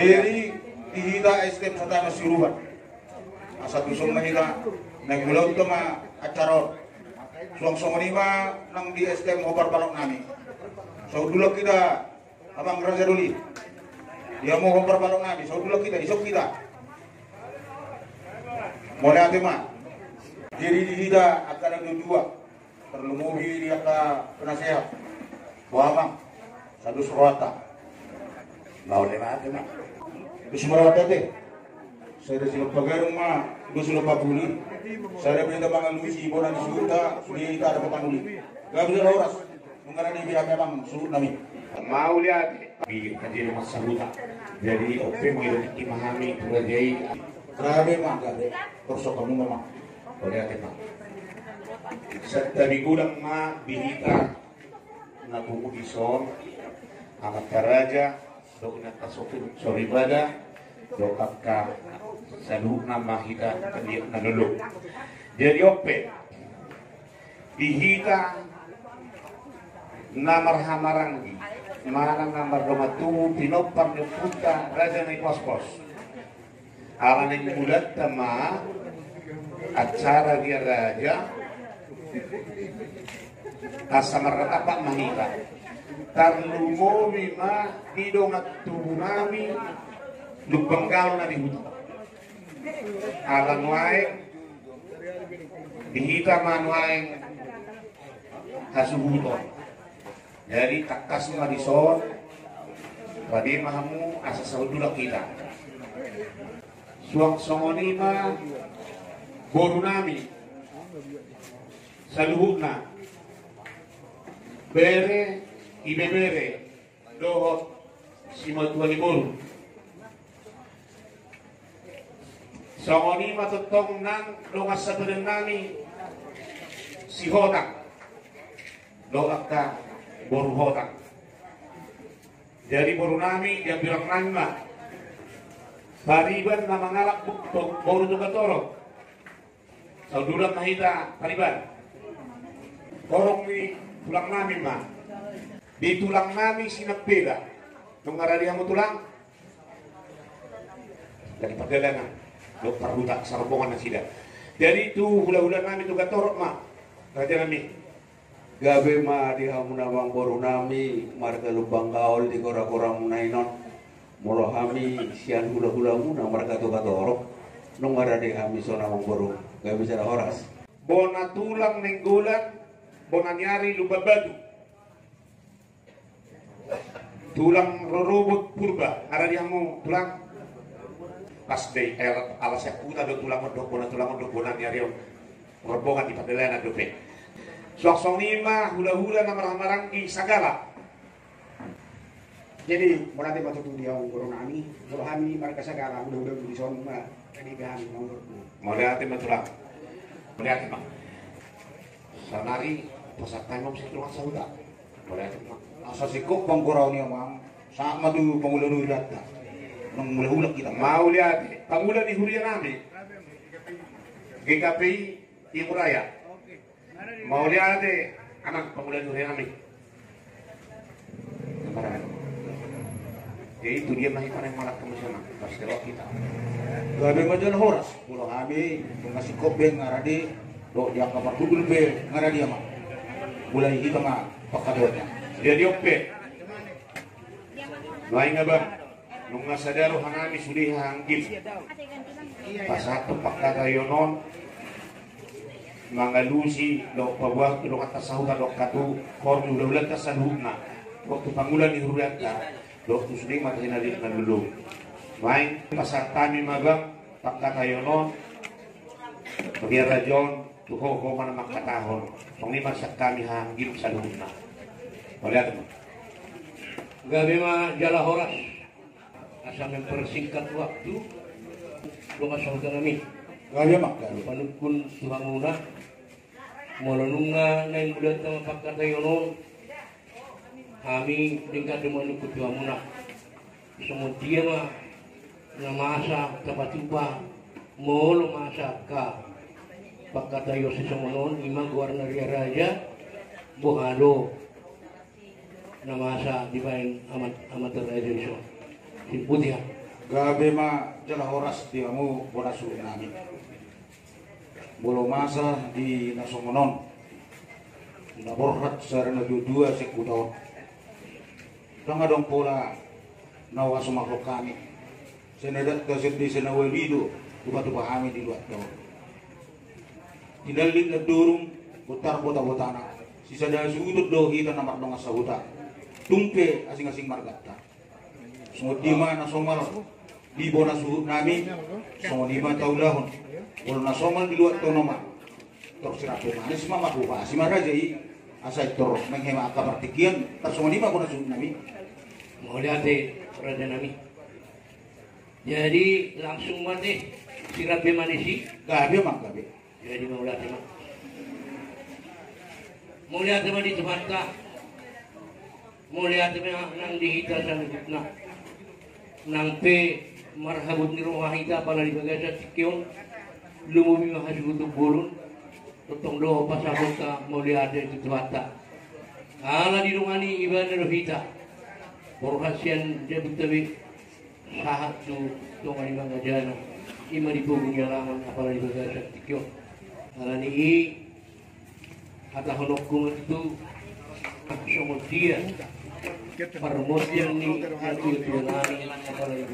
Jadi dihita estem sa masiruban. Asa tusong mahita nagmulaw ito acarot. Suang-suang lima nang di estem hobar balok nami. So dulu kita abang Raja Duli. Dia mau hobar balok nami. So dulu kita isok kita. Mulai hati mah. Jadi dihita akan ada dua. Perlu mobil dia ke penasehat. Wamang satu surata. Mau lewat mah. Surata teh. Saya sudah pagarung mah, gue sudah pabuli. Saya berita mga Luisi, bola di surta, sudah kita ada petanguli. Gak bisa horas. Mengenai dia memang surut nami. Mau lihat di kajian masa huta. Jadi oke mengirim memahami berajai. Grabe mah gade. Terus kamu memang. Boleh kita. Setabi gudang ma bihita nabumu ison amat karaja dokna kasopin soribada dokapka saduk nama hita kandiat nanuluk. Jadi ope bihita namar hamarangi marang namar domatu pinopar neputa raja naik pos-pos alan yang mulat tama acara dia raja kasamar apa mahita tarlumo mima hidongat tunami lupenggal na dihutu alan wae dihita man wae hasuhuto jadi takas madison padi mahamu asa saudula kita suang songoni ma borunami saluhutna bere ibebere dohot simatuani boru songoni matutong nang dongas sa nami si hotang doak ka boru hotang jadi boru nami dia bilang nangma pariban na mangalak buktok boru tugatorok saudara mahita pariban korong ni tulang namin ma di tulang namin sinagpila nung aralihan mo tulang dari perdagangan lo perbudak sarubongan na sila jadi itu hula-hula namin itu gatorok ma raja namin Gabe ma di hamunawang boru nami marga lubang gaol di kora-kora munainon molo hami sian hula-hula muna marga tu gatorok nung arali hami sonawang boru gak bisa horas bona tulang nenggolan bona nyari lubabadu tulang rorobot purba ada yang mau tulang pas deh alas yakuta do tulang modok bona nyari rombongan di padalana dope sok nima hula-hula namarang-marang di sagala jadi berarti waktu itu dia nami rohani mereka sagala udah di sana kanigahan mau lihat tulang melihat mak sanari pasatay mo sa tulungan sa huda melihat mak asa sikop pangkuraw niya ma'am sama tu pangulano data nang mula-hula kita mau lihat pangulan di hurian namin GKPI Timur Raya mau lihat anak pangulan di hurian namin jadi itu dia masih paling malak kemusyaman pas terok kita gabi majon horas pulau kami ngasih kopeng ngaradi do dia kamar kudul be ngaradi ama mulai kita mah pakadotnya jadi ope lain nga ba nung nasadaro hanami suli hanggip pasato pakata yonon mga lusi do pabwag do katasahuta do katu korno do ulat kasaluhna waktu pangulan ni huriyat ka do tusuli matinali na lulu main pasatami magang pakata yonon Pagya rajon tuho man makatahon songi masak kami hanggip sa luhna wala mo gabi ma jala horas asa mempersingkat waktu bunga saudara kami gabi mak panukun suhamuna molonunga na bulan na mapagkatayonon kami tingkat dumanukut suhamuna semudia ma namasa kapatupa molo masa ka pagkatayo si Samonon imang guarnaria raja buhalo namasa di bain amat raja iso si putih gabe ma jala horas di amu bona su nami bolo masa di nasomonon na borhat sarana dua sekuton tanga dong pola nawa makhluk kami senadat kasih di senawalido tuba-tuba kami di luar tahun tindalit na durung putar bota-botana sisa dah sudut dohi dan namar dong asahuta tumpe asing-asing margata semua dima nasomal di bona suhut nami semua dima taulahun bolo nasomal di luar tahun nomor tersirapi manis mah maklupa si marajai asal tor menghema akabartikian semua dima bona suhut nami mau lihat Raja nami jadi langsung mati sirapi manisi gabe mak gabe jadi mau lihat di tempat kah mau lihat nang dihita sa lugutna nang pe marhabut ni rohahita pala di bagasa sikyon lumumi mahasugutuk bulun totong doho pasabot ka mau lihat di tempat ala dirungani iba na rohita porhasian dia betawi sahat tu tong ani mga jana ima di pugong yalaman apala di bagasa sikyon ala ni Hata honok kung itu sumut dia permutian ni yang itu yang lain apalagi